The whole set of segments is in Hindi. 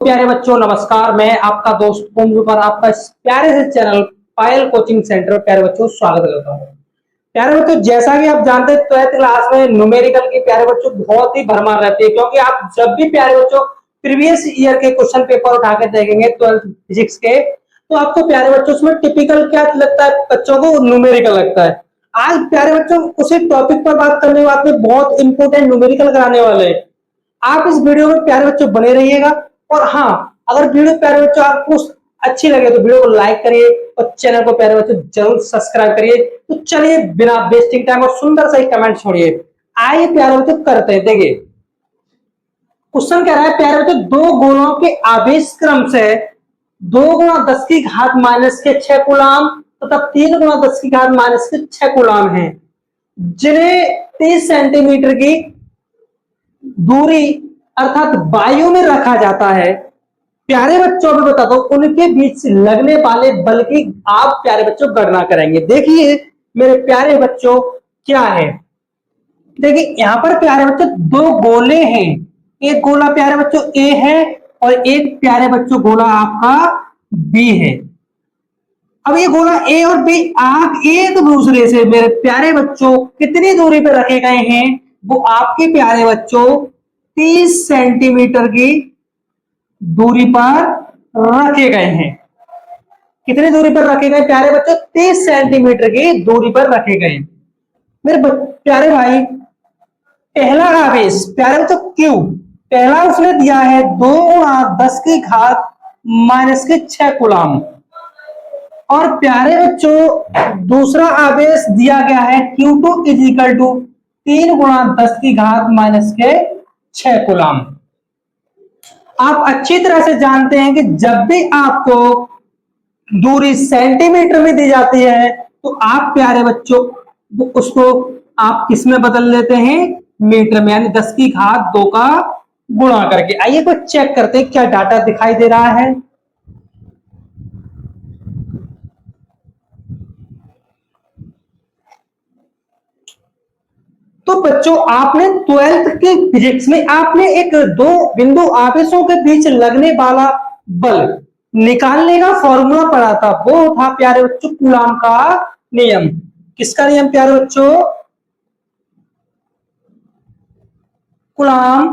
प्यारे बच्चों नमस्कार। मैं आपका दोस्त ओम पर आपका इस प्यारे से चैनल पायल कोचिंग सेंटर प्यारे बच्चों स्वागत करता हूँ। प्यारे बच्चों जैसा कि आप जानते हैं 12th क्लास में न्यूमेरिकल की प्यारे बच्चों बहुत ही भरमार रहती है, क्योंकि आप जब भी प्यारे बच्चों प्रीवियस ईयर के क्वेश्चन पेपर उठा के देखेंगे 12th फिजिक्स के, तो आपको प्यारे बच्चों उसमें टिपिकल क्या लगता है, बच्चों को न्यूमेरिकल लगता है। आज प्यारे बच्चों उसी टॉपिक पर बात करने वाले बहुत इंपोर्टेंट न्यूमेरिकल कराने वाले हैं। आप इस वीडियो में प्यारे बच्चों बने रहिएगा। और हाँ, अगर वीडियो प्यारे बच्चों आपको अच्छी लगे तो वीडियो को लाइक करिए और चैनल को प्यारे बच्चों जरूर सब्सक्राइब करिए। तो चलिए बिना वेस्टिंग टाइम और सुंदर सा एक कमेंट छोड़िए, आइए प्यारे बच्चों करते हैं। देखिए क्वेश्चन कह रहा है प्यारे बच्चों, दो गोलों के आवेश क्रम से 2 गुणा 10 की घात माइनस के 6 कूलाम तथा 3 गुणा 10 की घात माइनस के 6 कूलाम है, जिन्हें 30 सेंटीमीटर की दूरी अर्थात वायु में रखा जाता है। प्यारे बच्चों में बताता हूं उनके बीच लगने वाले बल की आप प्यारे बच्चों गणना करेंगे। देखिए मेरे प्यारे बच्चों क्या है, देखिए यहां पर प्यारे बच्चों दो गोले हैं। एक गोला प्यारे बच्चों ए है और एक प्यारे बच्चों गोला आपका बी है। अब ये गोला ए और बी आप एक दूसरे से मेरे प्यारे बच्चों कितनी दूरी पर रखे गए हैं, वो आपके प्यारे बच्चों 30 सेंटीमीटर की दूरी पर रखे गए हैं। कितनी दूरी पर रखे गए प्यारे बच्चों? 30 सेंटीमीटर की दूरी पर रखे गए। मेरे प्यारे भाई पहला आवेश प्यारे बच्चों क्यू, पहला उसने दिया है 2 गुणा 10 की घात माइनस के 6 कूलाम। और प्यारे बच्चों दूसरा आवेश दिया गया है Q2 इज इक्वल टू 3 गुणा 10 की घात माइनस के 6 कूलाम। आप अच्छी तरह से जानते हैं कि जब भी आपको दूरी सेंटीमीटर में दी जाती है तो आप प्यारे बच्चों उसको आप किस में बदल लेते हैं? मीटर में, यानी 10 की घात 2 का गुणा करके। आइए को चेक करते हैं क्या डाटा दिखाई दे रहा है। तो बच्चों आपने 12th के फिजिक्स में आपने एक दो बिंदु आवेशों के बीच लगने वाला बल निकालने का फॉर्मूला पढ़ा था, वो था प्यारे बच्चों कूलाम का नियम। किसका नियम प्यारे बच्चों? कूलाम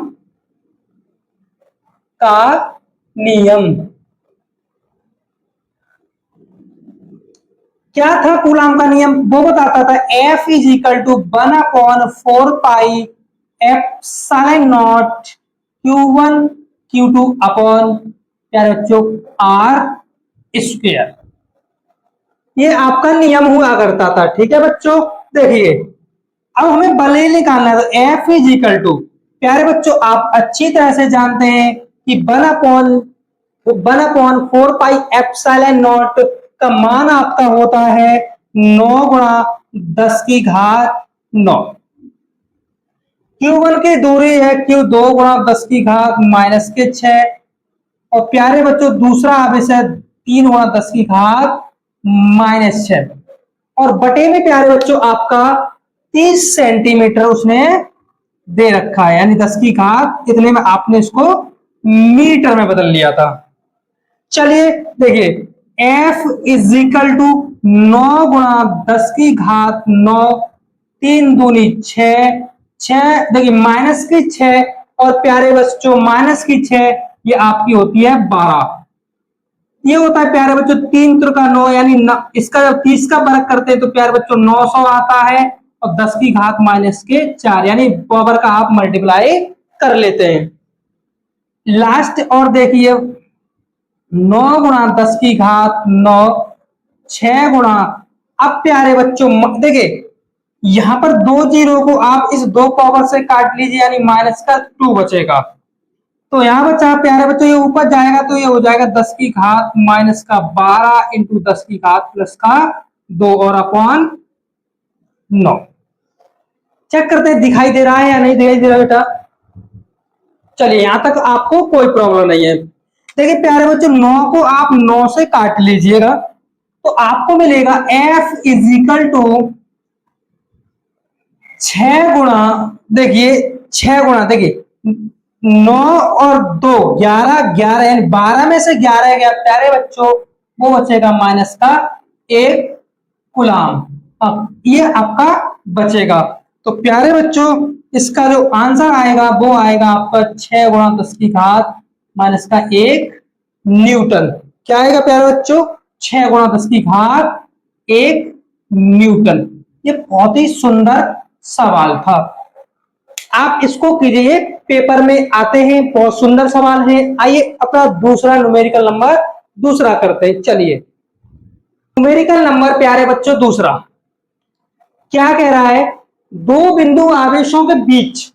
का नियम। क्या था कूलाम का नियम? वो बताता था F is equal to 1/4 pi epsilon not Q1 Q2 upon प्यारे बच्चों R स्क्वायर। ये आपका नियम हुआ करता था, ठीक है बच्चों। देखिए अब हमें बल निकालना है, तो F इज इक्वल टू प्यारे बच्चों आप अच्छी तरह से जानते हैं कि 1/4 पाई एप्सिलॉन नॉट का मान आपका होता है 9 गुणा 10 की घात 9। Q1 की दूरी है Q2 गुणा 10 की घात माइनस के 6। और प्यारे बच्चों दूसरा आवेश है 3 गुणा 10 की घात माइनस 6। और बटे में प्यारे बच्चों आपका 30 सेंटीमीटर उसने दे रखा है, यानी 10 की घात इतने में आपने इसको मीटर में बदल लिया था। चलिए देखिए F इज इक्वल टू 9 गुणा 10 की घात 9, 3 दूनी 6, 6 देखिए माइनस की 6 और प्यारे बच्चों माइनस की 6 ये आपकी होती है 12। ये होता है प्यारे बच्चों 3 त्रिका 9, यानी इसका जब 30 का वर्ग करते हैं तो प्यारे बच्चों 900 आता है और 10 की घात माइनस के 4, यानी पावर का आप मल्टीप्लाई कर लेते हैं। लास्ट और देखिए 9 गुणा 10 की घात 9, 6 गुणा, अब प्यारे बच्चों देखिए यहां पर 2 जीरो को आप इस 2 पावर से काट लीजिए, यानी माइनस का 2 बचेगा। तो यहां बचा प्यारे बच्चों ये ऊपर जाएगा तो ये हो जाएगा 10 की घात माइनस का 12 इंटू 10 की घात प्लस का 2 और अपॉन 9। चेक करते हैं दिखाई दे रहा है या नहीं दिखाई दे रहा बेटा। चलिए यहां तक आपको कोई प्रॉब्लम नहीं है। देखिए प्यारे बच्चों 9 को आप 9 से काट लीजिएगा तो आपको मिलेगा F इज इक्वल टू 6 गुणा, देखिए 6 गुणा, देखिए 9 और 2 11, 11 यानी 12 में से 11 गया प्यारे बच्चों, वो बचेगा माइनस का 1 गुलाम। अब ये आपका बचेगा। तो प्यारे बच्चों इसका जो आंसर आएगा वो आएगा आपका 6 गुणा 10 की घात माइनस का 1 न्यूटन। क्या आएगा प्यारे बच्चों? 6 गुणा 10 की घात 1 न्यूटन। ये बहुत ही सुंदर सवाल था। आप इसको कीजिए, पेपर में आते हैं, बहुत सुंदर सवाल है। आइए अपना दूसरा न्यूमेरिकल नंबर दूसरा करते हैं। चलिए न्यूमेरिकल नंबर प्यारे बच्चों दूसरा क्या कह रहा है? दो बिंदु आवेशों के बीच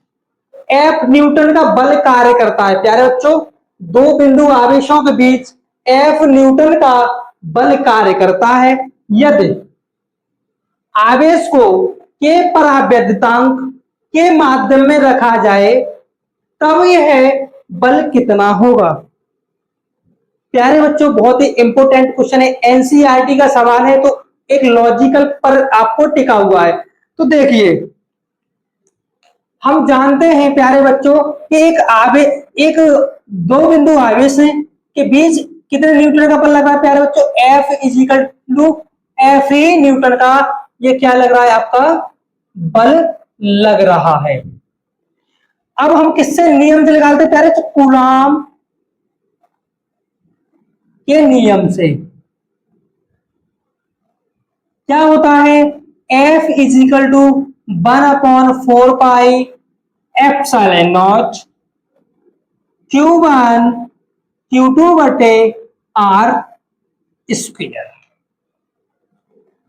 एफ न्यूटन का बल कार्य करता है। प्यारे बच्चों दो बिंदु आवेशों के बीच एफ न्यूटन का बल कार्य करता है यदि आवेश को के परावैद्युतांक के माध्यम में रखा जाए तब यह बल कितना होगा। प्यारे बच्चों बहुत ही इंपॉर्टेंट क्वेश्चन है, एनसीईआरटी का सवाल है, तो एक लॉजिकल पर आपको टिका हुआ है। तो देखिए हम जानते हैं प्यारे बच्चों कि एक दो बिंदु आवेश के बीच कितने न्यूटन का बल लग रहा है प्यारे बच्चों? F is equal to F ही न्यूटन का ये क्या लग रहा है आपका बल लग रहा है। अब हम किससे नियम से निकालते प्यारे? तो कूलाम के नियम से। क्या होता है? F is equal to 1/4 pi epsilon not Q1 Q2 बटे R स्क्वायर।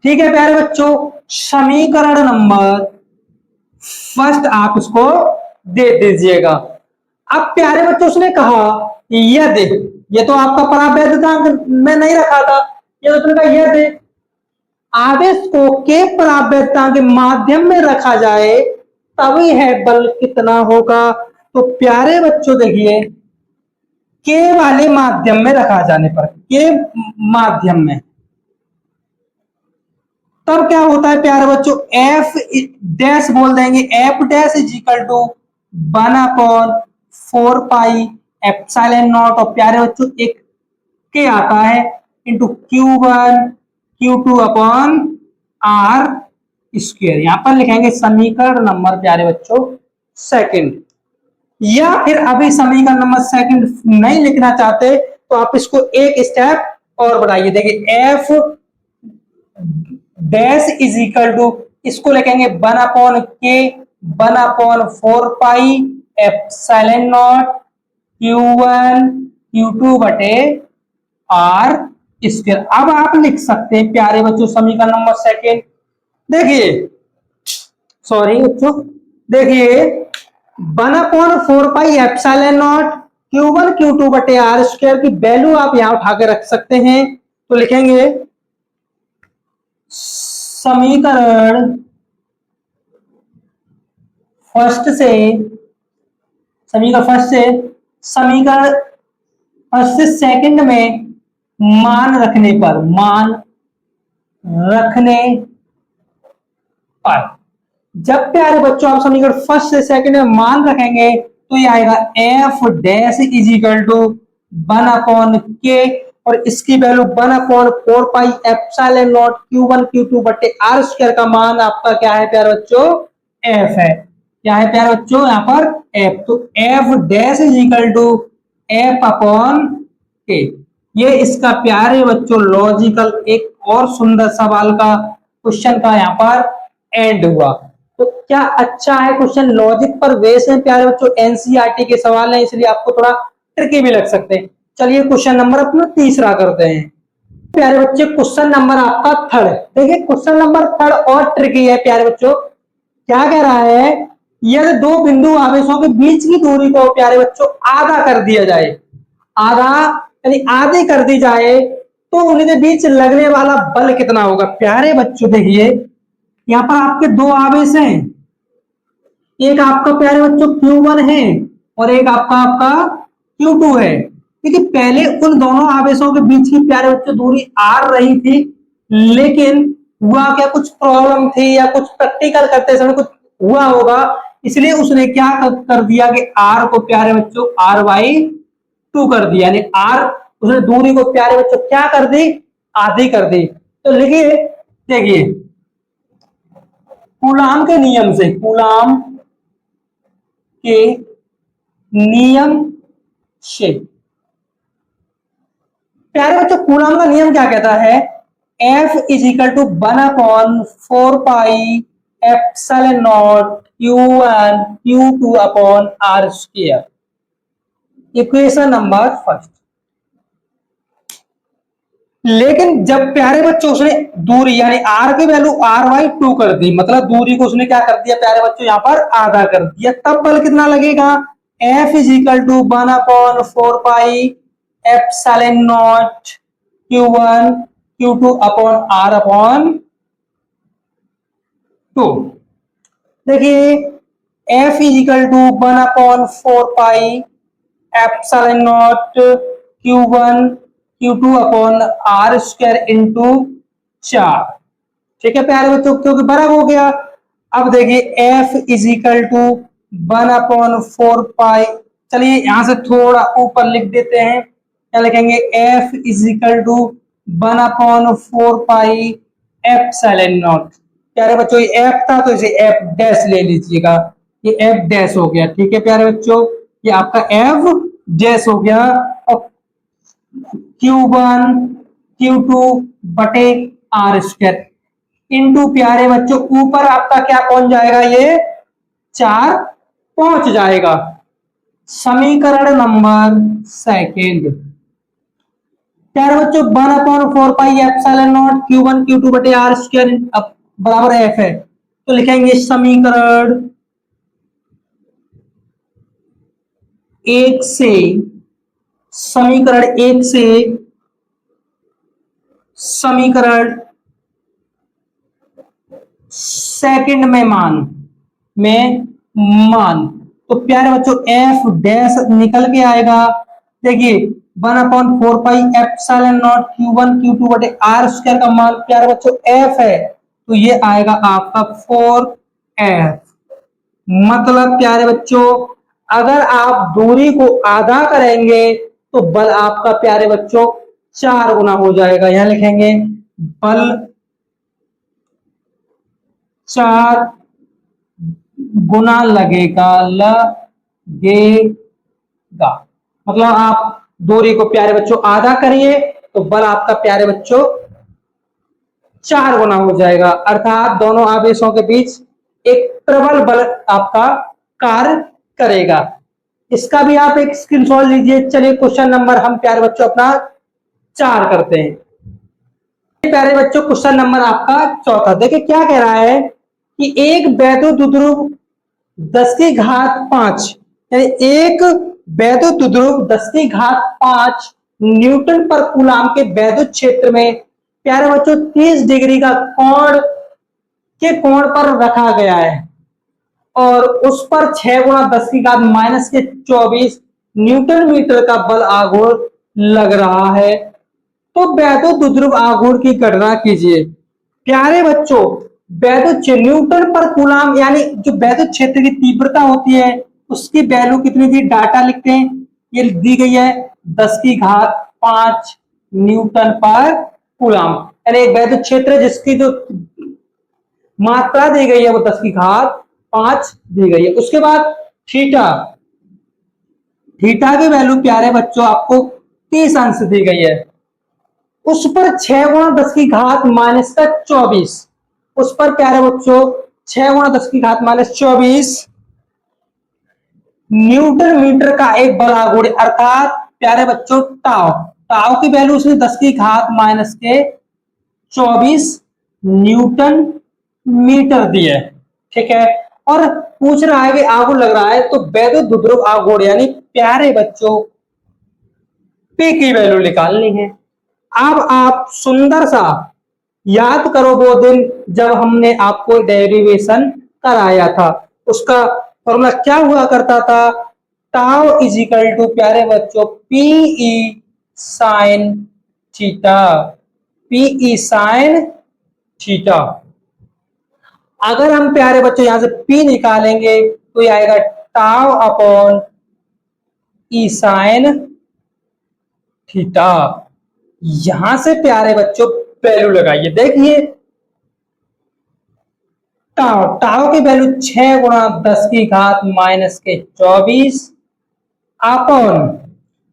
ठीक है प्यारे बच्चों, समीकरण नंबर फर्स्ट आप इसको दे दीजिएगा। अब प्यारे बच्चों उसने कहा यदि, ये तो आपका परावैद्युतांक में नहीं रखा था, ये तो उसने कहा यदि आवेश को के परावैद्युतांक के माध्यम में रखा जाए तब यह बल कितना होगा। तो प्यारे बच्चों देखिए के वाले माध्यम में रखा जाने पर, के माध्यम में, तब क्या होता है प्यारे बच्चों? एफ डैश बोल देंगे, F dash is equal to 1/4 pi epsilon not और प्यारे बच्चों एक के आता है into Q1 Q2 upon R square. यहां पर लिखेंगे समीकरण नंबर प्यारे बच्चों सेकंड, या फिर अभी समीकरण नंबर सेकंड नहीं लिखना चाहते तो आप इसको एक स्टेप और बढ़ाइए। देखिए F dash is equal to, इसको लिखेंगे 1/4 pi epsilon not Q1 Q2 बटे R स्क्वायर। अब आप लिख सकते हैं प्यारे बच्चों समीकरण नंबर सेकंड। देखिए सॉरी बच्चों, देखिए 1/4 pi epsilon not Q1 Q2 बटे R स्क्वायर की वैल्यू आप यहां उठा के रख सकते हैं। तो लिखेंगे समीकरण फर्स्ट से सेकंड में मान रखने पर जब प्यारे बच्चों आप समीकरण फर्स्ट से सेकंड में मान रखेंगे तो ये आएगा F dash is equal to 1/k और इसकी value 1/4 pi epsilon not Q1 Q2 बटे R स्क्वायर का मान आपका क्या है प्यारे बच्चों? F है। क्या है प्यारे बच्चों? यहाँ पर F। तो F dash is equal to F upon K। ये इसका प्यारे बच्चों लॉजिकल एक और सुंदर सवाल का क्वेश्चन का यहाँ पर एंड हुआ। तो क्या अच्छा है क्वेश्चन, लॉजिक पर बेस है प्यारे बच्चों, एनसीईआरटी के सवाल है इसलिए आपको थोड़ा ट्रिकी भी लग सकते हैं। चलिए क्वेश्चन नंबर अपना तीसरा करते हैं प्यारे बच्चे। क्वेश्चन नंबर आपका थर्ड, देखिए क्वेश्चन नंबर थर्ड और ट्रिकी है प्यारे बच्चों। क्या कह रहा है? यदि दो बिंदु आवेशों के बीच की दूरी को प्यारे बच्चों आधा कर दिया जाए, आधा यानी आधी कर दी जाए तो उनके बीच लगने वाला बल कितना होगा। प्यारे बच्चों देखिए यहाँ पर आपके दो आवेश हैं, एक आपका प्यारे बच्चों Q1 है और एक आपका Q2 है। क्योंकि पहले उन दोनों आवेशों के बीच की प्यारे बच्चों दूरी R रही थी, लेकिन हुआ क्या, कुछ प्रॉब्लम थी या कुछ प्रैक्टिकल करते समय कुछ हुआ होगा इसलिए उसने क्या कर दिया कि आर को प्यारे बच्चों आर बाई टू कर दिया, यानी आर उसने दूरी को प्यारे बच्चों क्या कर दी, आधी कर दी। तो लिखिए, देखिए कूलाम के नियम से, कूलाम के नियम से प्यारे बच्चों कूलाम का नियम क्या कहता है, F is equal to 1/4 pi epsilon not Q1 Q2 upon r square. Equation number first. लेकिन जब प्यारे बच्चों उसने दूरी यानी आर की वैल्यू आर बाई टू कर दी, मतलब दूरी को उसने क्या कर दिया प्यारे बच्चों यहाँ पर आधा कर दिया, तब बल कितना लगेगा, F is equal to 1/4 pi epsilon not Q1 Q2 upon r upon two. देखिए F is equal to 1/4 pi epsilon not Q1 Q2 upon r square into 4। ठीक है प्यारे बच्चों, क्योंकि बराबर हो गया। अब देखिए F इज इक्वल टू 1/4 पाई, चलिए यहां से थोड़ा ऊपर लिख देते हैं, क्या लिखेंगे, F is equal to 1/4 pi epsilon not. प्यारे बच्चों ये F था तो इसे F डैश ले लीजिएगा, ये F डैश हो गया। ठीक है प्यारे बच्चों, ये आपका F डैश हो गया। और Q1 Q2 बटे आर स्क्वायर इंटू प्यारे बच्चों ऊपर आपका क्या पहुंच जाएगा, ये 4 पहुंच जाएगा। समीकरण नंबर सेकेंड, प्यारे बच्चों 1/4 pi epsilon not Q1 Q2 बटे आर स्क्वायर बराबर F है, तो लिखेंगे समीकरण एक से, समीकरण एक से समीकरण सेकंड में मान तो प्यारे बच्चों F डैश निकल के आएगा। देखिए 1/4 pi epsilon not Q1 Q2 बटे आर स्क्वायर का मान प्यारे बच्चों F है, तो ये आएगा आपका 4F। मतलब प्यारे बच्चों अगर आप दूरी को आधा करेंगे तो बल आपका प्यारे बच्चों 4 गुना हो जाएगा। यहां लिखेंगे बल 4 गुना लगेगा, मतलब आप दूरी को प्यारे बच्चों आधा करिए तो बल आपका प्यारे बच्चों 4 गुना हो जाएगा, अर्थात दोनों आवेशों के बीच एक प्रबल बल आपका कार्य करेगा। इसका भी आप एक स्क्रीनशॉट लीजिए। चलिए क्वेश्चन नंबर हम प्यारे बच्चों अपना 4 करते हैं। प्यारे बच्चों क्वेश्चन नंबर आपका चौथा, देखिए क्या कह रहा है कि एक वैद्युत द्रुव 10⁵5 यानी एक वैद्युत द्रुव 10⁵5 न्यूटन पर कूलाम के वैद्युत क्षेत्र में प्यारे बच्चों 30 डिग्री का कोण पर रखा गया है और उस पर 6 गुणा 10⁻⁻24 न्यूटन मीटर का बल आघूर्ण लग रहा है, तो वैद्युत द्रुव आघूर्ण की गणना कीजिए। प्यारे बच्चों वैद्युत न्यूटन पर कूलाम यानी जो वैद्युत क्षेत्र की तीव्रता होती है उसकी वैल्यू कितनी थी, डाटा लिखते हैं, ये दी गई है 10⁵5 न्यूटन पर कूलाम, यानी एक वैद्युत क्षेत्र जिसकी जो मात्रा दी गई है वो 10⁵5 दी गई है। उसके बाद थीटा, थीटा की वैल्यू प्यारे बच्चों आपको 30 अंश दी गई है, उस पर 6 गुणा 10⁻⁻24, उस पर प्यारे बच्चों 6 गुणा 10⁻⁻24 न्यूटन मीटर का एक बल आघूर्ण, अर्थात प्यारे बच्चों टाउ, टाउ की वैल्यू उसने 10⁻⁻24 न्यूटन मीटर दी है। ठीक है, और पूछ रहा है कि आघूर्ण लग रहा है, तो वैद्युत द्रुव आघूर्ण यानी प्यारे बच्चों P की वैल्यू निकालनी है। अब आप सुंदर सा याद करो वो दिन जब हमने आपको डेरिवेशन कराया था, उसका फॉर्मूला क्या हुआ करता था, टाउ इज इक्वल टू प्यारे बच्चों PE sine theta, PE sine theta. अगर हम प्यारे बच्चों यहां से P निकालेंगे तो ये आएगा टाउ अपॉन ई साइन थीटा। यहां से प्यारे बच्चों वैल्यू लगाइए, देखिए टाउ टाउ की वैल्यू 6 गुणा 10 की घात माइनस के 24 अपॉन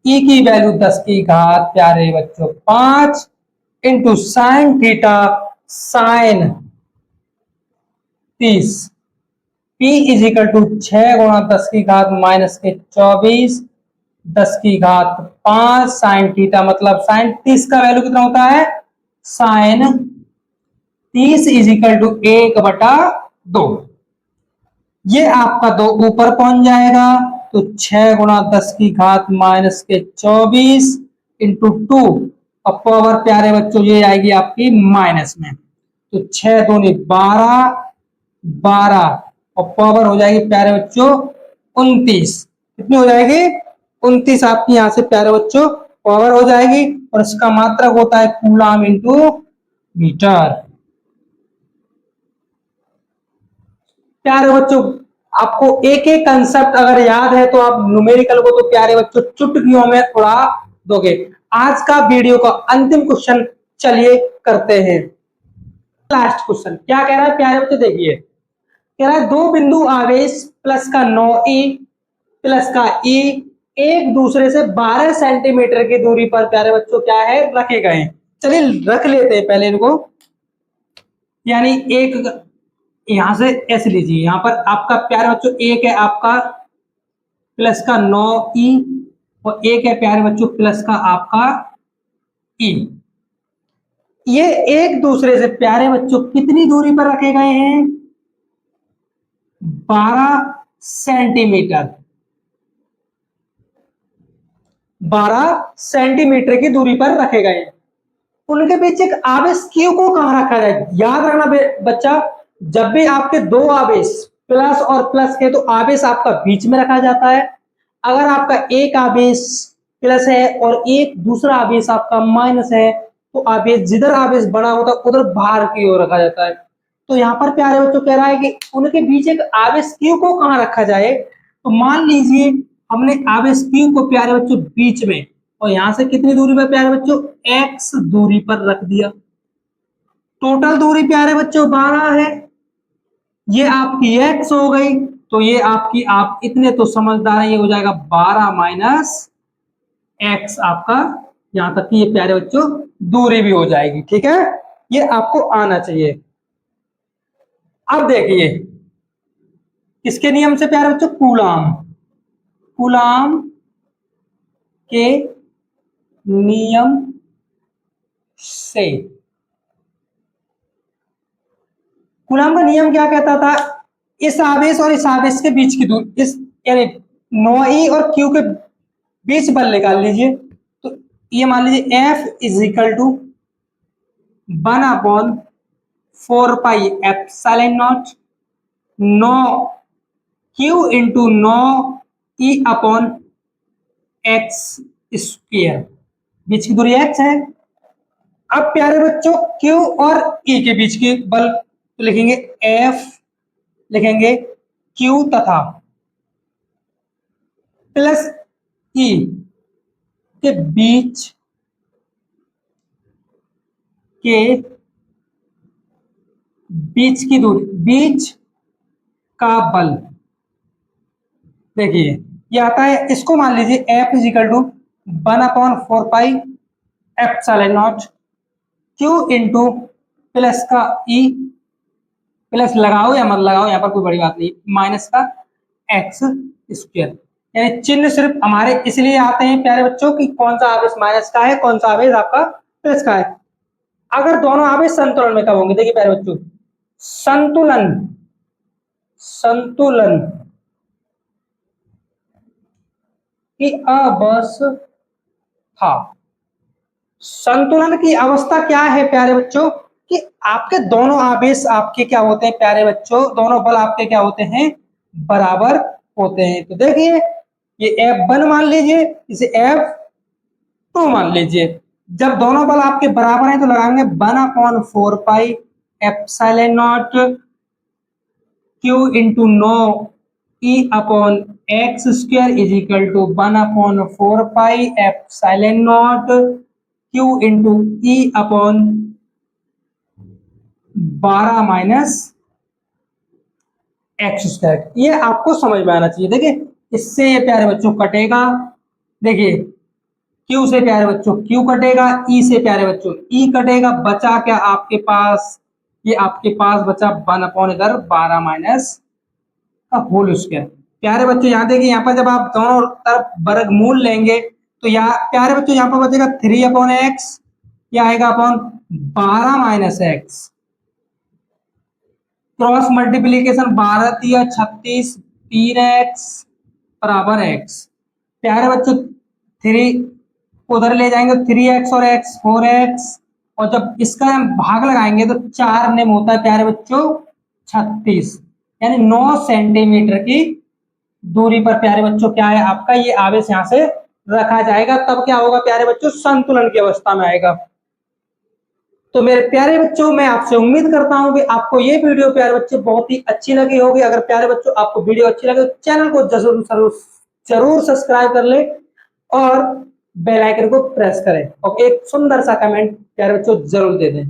ई की वैल्यू 10 की घात प्यारे बच्चों 5 into sine theta sine 30। P is equal to 6 गुणा 10 की घात माइनस के 24 10 की घात 5 साइन थीटा, मतलब साइन 30 का वैल्यू कितना होता है, साइन 30 इज इक्वल टू 1/2। ये आपका 2 ऊपर पहुंच जाएगा, तो 6 गुणा 10 की घात माइनस के 24 इंटू 2 और पावर प्यारे बच्चों ये आएगी आपकी माइनस में, तो 6 दूनी 12 12 और पावर हो जाएगी प्यारे बच्चों 29। कितनी हो जाएगी, 29 आपकी यहां से प्यारे बच्चों पावर हो जाएगी, और इसका मात्रक होता है कूलम इंटू मीटर। प्यारे बच्चों आपको एक एक कंसेप्ट अगर याद है तो आप न्यूमेरिकल को तो प्यारे बच्चों चुटकियों में उड़ा दोगे। आज का वीडियो का अंतिम क्वेश्चन चलिए करते हैं। लास्ट क्वेश्चन क्या कह रहा है प्यारे बच्चों, देखिए कह रहा है दो बिंदु आवेश प्लस का 9e प्लस का e एक दूसरे से 12 सेंटीमीटर की दूरी पर प्यारे बच्चों क्या है रखे गए। चलिए रख लेते हैं पहले इनको, यानी एक यहां से ऐसे लीजिए, यहां पर आपका प्यारे बच्चों एक है आपका प्लस का 9e और एक है प्यारे बच्चों प्लस का आपका e। ये एक दूसरे से प्यारे बच्चों कितनी दूरी पर रखे गए हैं, 12 सेंटीमीटर, 12 सेंटीमीटर की दूरी पर रखे गए हैं। उनके बीच एक आवेश Q को कहां रखा जाए, याद रखना बच्चा, जब भी आपके दो आवेश प्लस और प्लस के तो आवेश आपका बीच में रखा जाता है। अगर आपका एक आवेश प्लस है और एक दूसरा आवेश आपका माइनस है तो आवेश जिधर आवेश बड़ा होता है उधर बाहर की ओर रखा जाता है। तो यहाँ पर प्यारे बच्चों कह रहा है कि उनके बीच एक आवेश Q को कहां रखा जाए, तो मान लीजिए हमने आवेश Q को प्यारे बच्चों बीच में और यहां से कितनी दूरी पर प्यारे बच्चों x दूरी पर रख दिया। टोटल दूरी प्यारे बच्चों 12 है, ये आपकी x हो गई, तो ये आपकी आप इतने तो समझदार है, ये हो जाएगा 12 माइनस x आपका, यहां तक कि ये प्यारे बच्चों दूरी भी हो जाएगी। ठीक है, ये आपको आना चाहिए। अब देखिए किसके नियम से प्यारे बच्चों, कूलाम कूलाम के नियम से। कूलाम का नियम क्या कहता था, इस आवेश और इस आवेश के बीच की दूरी, इस यानी 9e और q के बीच बल निकाल लीजिए, तो ये मान लीजिए F is equal to 1/4πε0 9 q into 9e upon x square, बीच की दूरी x है। अब प्यारे बच्चों q और e के बीच की बल तो लिखेंगे F, लिखेंगे q तथा प्लस e के बीच की दूरी, बीच का बल। देखिए ये आता है, इसको मान लीजिए F is equal to 1/4πε0 Q into plus का E, प्लस लगाओ या मत लगाओ यहाँ पर कोई बड़ी बात नहीं, माइनस का x स्क्वायर। यानी चिन्ह सिर्फ हमारे इसलिए आते हैं प्यारे बच्चों कि कौन सा आवेश माइनस का है, कौन सा आवेश आपका प्लस का है। अगर दोनों आवेश संतुलन में कब होंगे, देखिए प्यारे बच्चों संतुलन संतुलन की अवस्था, संतुलन की अवस्था क्या है प्यारे बच्चों, कि आपके दोनों आवेश आपके क्या होते हैं प्यारे बच्चों, दोनों बल आपके क्या होते हैं, बराबर होते हैं। तो देखिए ये F1 मान लीजिए, इसे F2 मान लीजिए। जब दोनों बल आपके बराबर हैं तो लगाएंगे 1/4πε0 Q into 9 E upon x square is equal to 1/4 pi epsilon not Q into E upon 12 minus x square. ये आपको समझ में आना चाहिए। देखिए इससे ये प्यारे बच्चों कटेगा, देखिए Q से प्यारे बच्चों Q कटेगा, E से प्यारे बच्चों E कटेगा, बचा क्या आपके पास, ये आपके पास बचा 1/12 माइनस का होल स्क्वायर। प्यारे बच्चों यहाँ देखिए, यहाँ पर जब आप दोनों तरफ वर्गमूल लेंगे तो यहाँ प्यारे बच्चों यहाँ पर बचेगा 3/x, यह आएगा upon 12 minus x, cross multiplication 12 या 36, 3x बराबर x। प्यारे बच्चों 3 उधर ले जाएंगे तो 3x और x 4x, और जब इसका हम भाग लगाएंगे तो 4 निम होता है प्यारे बच्चों 36, यानी 9 सेंटीमीटर की दूरी पर प्यारे बच्चों क्या है आपका ये आवेश यहां से रखा जाएगा। तब क्या होगा प्यारे बच्चों, संतुलन की अवस्था में आएगा। तो मेरे प्यारे बच्चों मैं आपसे उम्मीद करता हूं कि आपको ये वीडियो प्यारे बच्चों बहुत ही अच्छी लगी होगी। अगर प्यारे बच्चों आपको वीडियो अच्छी लगे तो चैनल को जरूर जरूर जरूर सब्सक्राइब कर ले और बेल आइकन को प्रेस करें और एक सुंदर सा कमेंट प्यारे बच्चों जरूर दे दें।